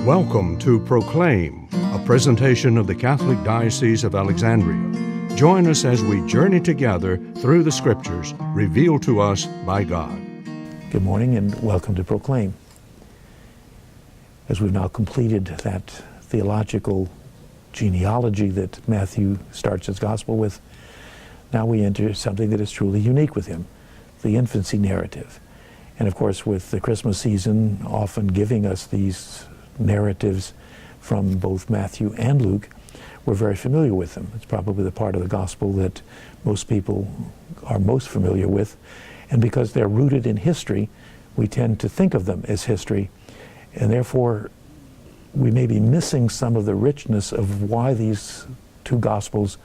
Welcome to Proclaim, a presentation of the Catholic Diocese of Alexandria. Join us as we journey together through the Scriptures revealed to us by God. Good morning and welcome to Proclaim. As we've now completed that theological genealogy that Matthew starts his gospel with, now we enter something that is truly unique with him, the infancy narrative. And of course, with the Christmas season often giving us these narratives from both Matthew and Luke, we're very familiar with them. It's probably the part of the gospel that most people are most familiar with. And because they're rooted in history, we tend to think of them as history. And therefore, we may be missing some of the richness of why these two gospels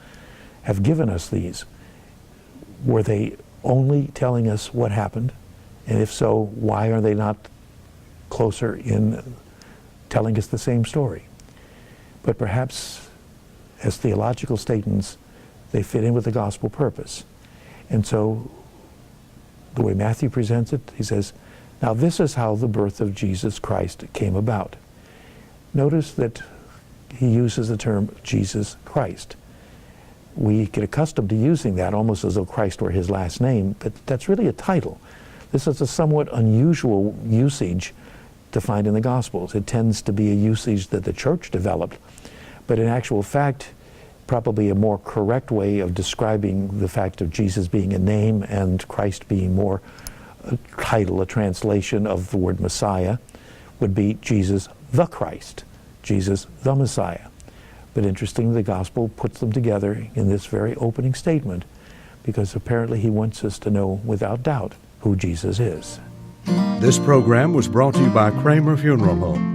have given us these. Were they only telling us what happened? And if so, why are they not closer in telling us the same story? But perhaps as theological statements, they fit in with the gospel purpose. And so the way Matthew presents it, he says, now this is how the birth of Jesus Christ came about. Notice that he uses the term Jesus Christ. We get accustomed to using that almost as though Christ were his last name, but that's really a title. This is a somewhat unusual usage to find in the Gospels. It tends to be a usage that the church developed, but in actual fact, probably a more correct way of describing the fact of Jesus being a name and Christ being more a title, a translation of the word Messiah, would be Jesus the Christ, Jesus the Messiah. But interestingly, the Gospel puts them together in this very opening statement because apparently he wants us to know without doubt who Jesus is. This program was brought to you by Kramer Funeral Home.